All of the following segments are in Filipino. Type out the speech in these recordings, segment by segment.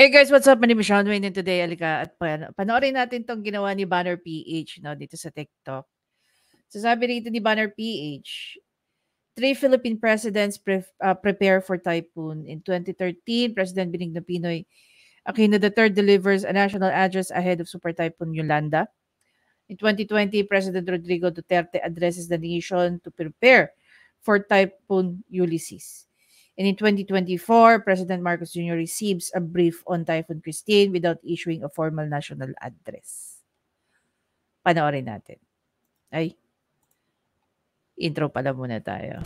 Hey guys, what's up? My name is Sean Wayne and today, alika at panoorin natin tong ginawa ni Banner PH no, dito sa TikTok. So sabi rito ni Banner PH, 3 Philippine presidents prepare for typhoon. In 2013, President Benigno Pinoy Aquino III delivers a national address ahead of Super Typhoon Yolanda. In 2020, President Rodrigo Duterte addresses the nation to prepare for Typhoon Ulysses. And in 2024, President Marcos Jr. receives a brief on Typhoon Christine without issuing a formal national address. Panoorin natin. Ay, intro pala muna tayo.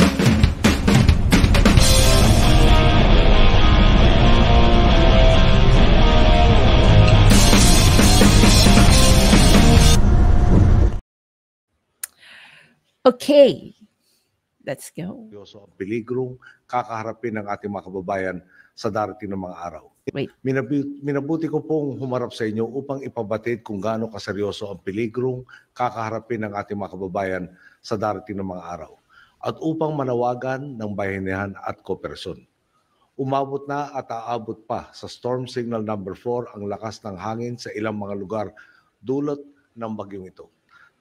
Okay. Let's go. So, peligrong kakaharapin ng ating mga kababayan sa darating ng mga araw. Wait. Minabuti ko pong humarap sa inyo upang ipabatid kung gaano kaseryoso ang peligrong kakaharapin ng ating mga kababayan sa darating ng mga araw at upang manawagan ng bayanihan at kooperasyon. Umabot na at aabot pa sa Storm Signal number 4 ang lakas ng hangin sa ilang mga lugar dulot ng bagyong ito.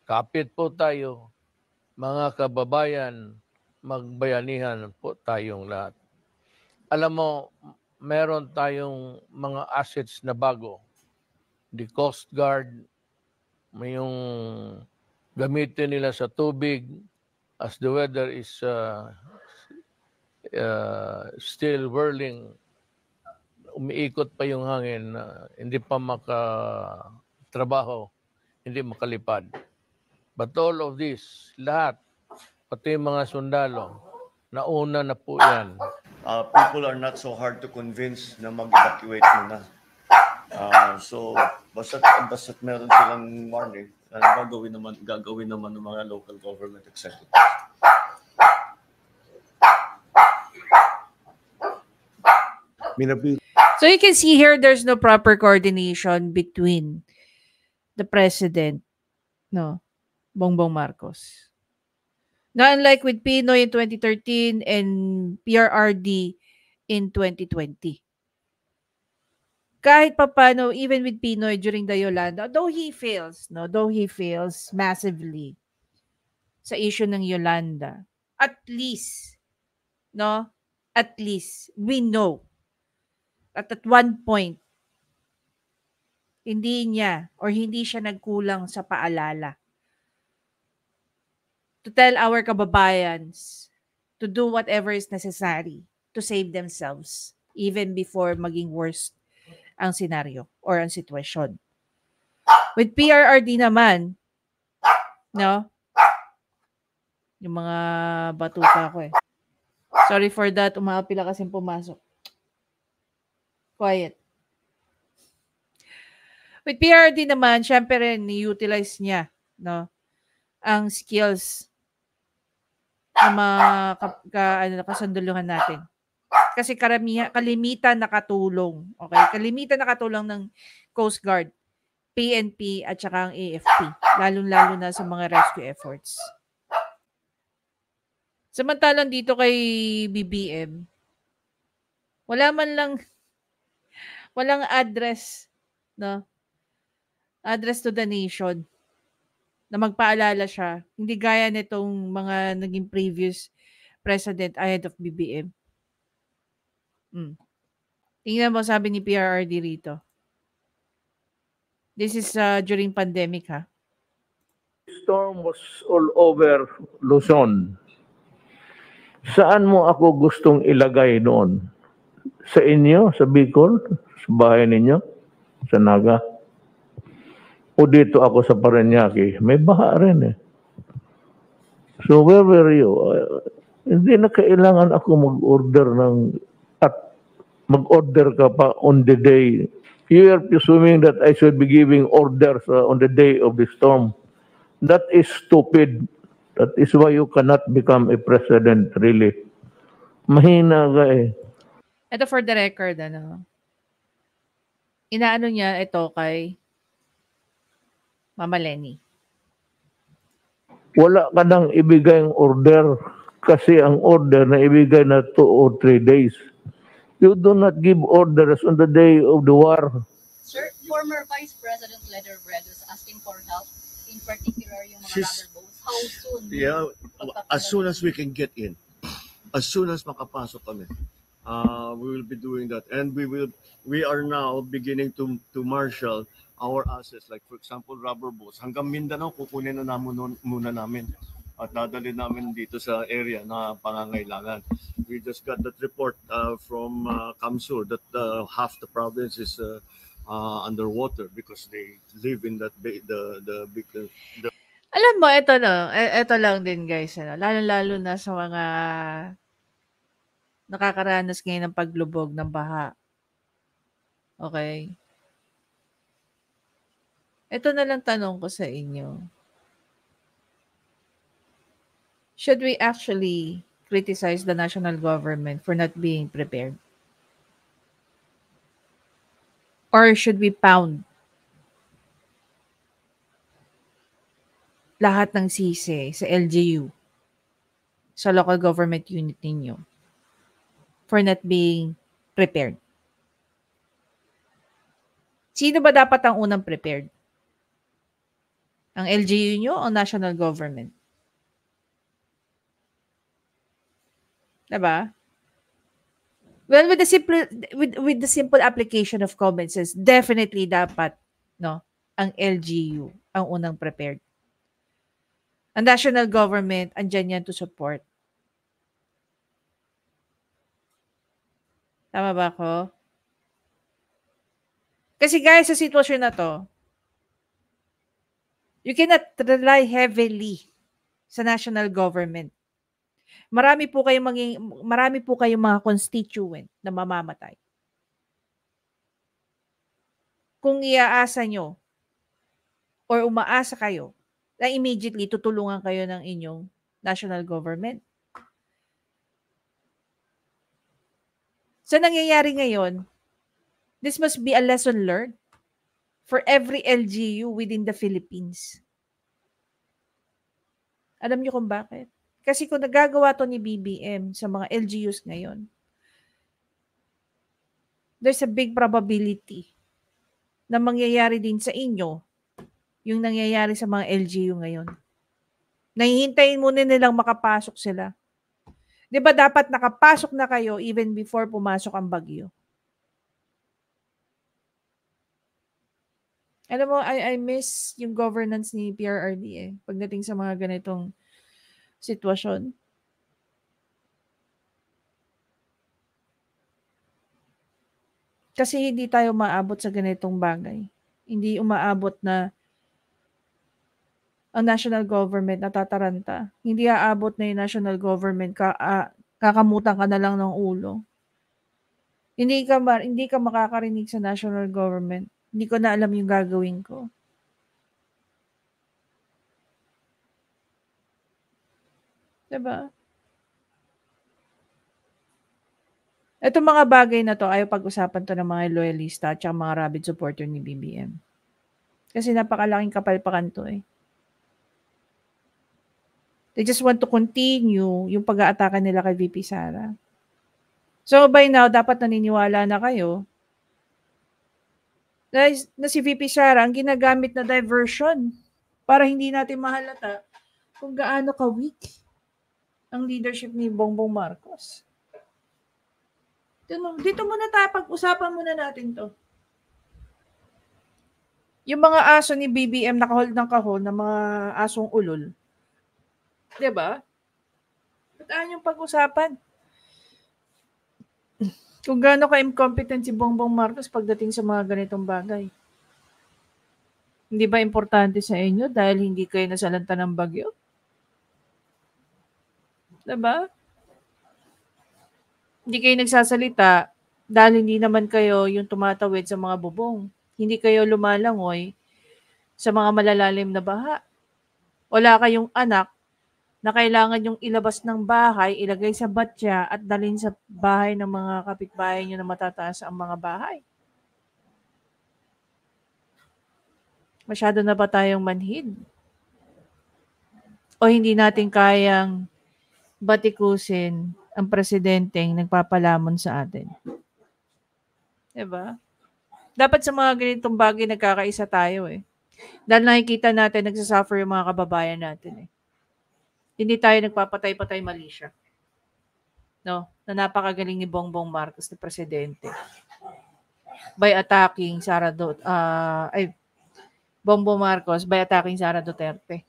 Kapit po tayo, mga kababayan, magbayanihan po tayong lahat. Alam mo, meron tayong mga assets na bago. The Coast Guard, may yung gamitin nila sa tubig as the weather is still whirling. Umiikot pa yung hangin, hindi pa makatrabaho, hindi makalipad. But all of this, lahat, pati yung mga sundalo, nauna na po yan. People are not so hard to convince na mag-evacuate muna. So, basta't meron silang warning, gagawin naman ng mga local government executives. So you can see here, there's no proper coordination between the president, Bongbong Marcos. Now, unlike with Pinoy in 2013 and PRRD in 2020. Kahit papano, even with Pinoy during the Yolanda, though he fails massively sa issue ng Yolanda, at least we know that at one point, hindi siya nagkulang sa paalala to tell our kababayans to do whatever is necessary to save themselves even before maging worse ang senaryo or ang sitwasyon. With PRRD naman, yung mga batuta ko Sorry for that, umaapila kasing pumasok. Quiet. With PRRD naman, syempre ni-utilize niya, ang skills ng mga kasunduluhan natin. Kasi kalimitan nakatulong. Okay? Kalimitan nakatulong ng Coast Guard, PNP at saka ang AFP. Lalong-lalo na sa mga rescue efforts. Samantalang dito kay BBM, walang address, address to the nation na magpaalala siya. Hindi gaya nitong mga naging previous president ahead of BBM. Tingnan mo, sabi ni PRRD rito. This is during pandemic, ha? Storm was all over Luzon. Saan mo ako gustong ilagay noon? Sa inyo, sa Bicol, sa bahay ninyo, sa Naga? O dito ako sa Parañaque, may baha rin So where were you? Hindi na kailangan ako mag-order mag-order ka pa on the day. You are presuming that I should be giving orders on the day of the storm. That is stupid. That is why you cannot become a president, really. Mahina ka Ito for the record, inaano niya ito kay Mama Lenny. Wala ka nang ibigay ang order kasi ang order na ibigay na 2 or 3 days. You do not give orders on the day of the war. Sir, former Vice President Leder Bredos asking for help, in particular yung mga She's- rubber boats. How soon? Yeah, as soon as we can get in, as soon as makapasok kami, we will be doing that, and we are now beginning to marshal our assets, like for example rubber boats hanggang Mindanao. Kukunin na muna namin at dadalhin namin dito sa area na pangangailangan. We just got that report from Kamsur that half the province is underwater because they live in that the big Alam mo, ito lang din guys, lalo-lalo na sa mga nakakaranas ngayon ng paglubog ng baha. Okay? Ito na lang tanong ko sa inyo. Should we actually criticize the national government for not being prepared? Or should we pound lahat ng sisi sa LGU, sa local government unit ninyo, for not being prepared? Sino ba dapat ang unang prepared? Ang LGU nyo o national government? Diba? Well, with the simple application of common sense, definitely dapat ang LGU ang unang prepared. Ang national government, andyan yan to support. Tama ba ako? Kasi guys, sa sitwasyon na to, you cannot rely heavily sa national government. Marami po kayong mga constituent na mamamatay. Kung iaasa nyo or umaasa kayo na immediately tutulungan kayo ng inyong national government. So nangyayari ngayon, this must be a lesson learned for every LGU within the Philippines. Alam niyo kung bakit? Kasi kung nagagawa to ni BBM sa mga LGUs ngayon, there's a big probability na mangyayari din sa inyo yung nangyayari sa mga LGU ngayon. Nahihintayin muna nilang makapasok sila. Di ba dapat nakapasok na kayo even before pumasok ang bagyo? Alam mo, I miss yung governance ni PRRD pagdating sa mga ganitong sitwasyon. Kasi hindi tayo maabot sa ganitong bagay. Hindi umaabot na ang national government natataranta. Hindi aabot na yung national government, kakamutan ka na lang ng ulo. Hindi ka makakarinig sa national government. Hindi ko na alam yung gagawin ko. Diba? Itong mga bagay na to, ayaw pag-usapan to ng mga loyalista at mga rabid supporter ni BBM. Kasi napakalaking kapalpakan to They just want to continue yung pag-aatake nila kay VP Sara. So by now, dapat naniniwala na kayo na si VP Sara ang ginagamit na diversion para hindi natin mahalata kung gaano ka-weak ang leadership ni Bongbong Marcos. Dito muna tayo, pag-usapan muna natin to. Yung mga aso ni BBM nakahol ng kahol na mga asong ulol. Diba? Ba't yung pag-usapan? Kung gaano ka-incompetent si Bongbong Marcos pagdating sa mga ganitong bagay. Hindi ba importante sa inyo dahil hindi kayo nasalanta ng bagyo? Diba? Hindi kayo nagsasalita dahil hindi naman kayo yung tumatawid sa mga bubong. Hindi kayo lumalangoy sa mga malalalim na baha. Wala kayong anak na kailangan yung ilabas ng bahay, ilagay sa batya at dalhin sa bahay ng mga kapitbahay nyo na matataas ang mga bahay. Masyado na ba tayong manhid? O hindi natin kayang batikusin ang presidenteng nagpapalamon sa atin? Diba? Dapat sa mga ganitong bagay nagkakaisa tayo eh. Dahil nakikita natin nagsasuffer yung mga kababayan natin eh. Hindi tayo nagpapatay-patay mali siya. No? Na napakagaling ni Bongbong Marcos na presidente. By attacking Bongbong Marcos by attacking Sara Duterte.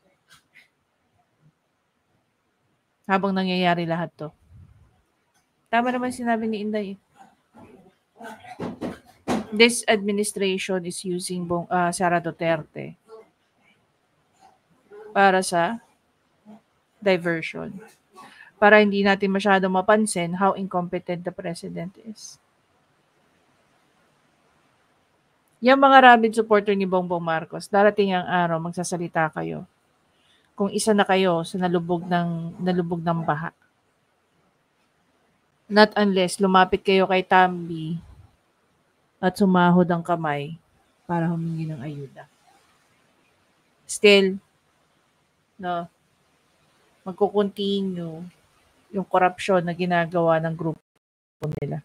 Habang nangyayari lahat to. Tama naman sinabi ni Inday. This administration is using Sara Duterte para sa diversion. Para hindi natin masyado mapansin how incompetent the president is. Yung mga rabid supporter ni Bongbong Marcos, darating ang araw, magsasalita kayo. Kung isa na kayo sa nalubog ng baha. Not unless lumapit kayo kay Tambi at sumahod ang kamay para humingi ng ayuda. Still, no, magkukontinue yung korupsyon na ginagawa ng grupo nila.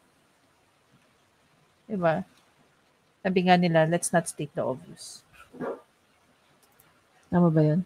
Diba? Sabi nga nila, let's not state the obvious. Tama ba yun?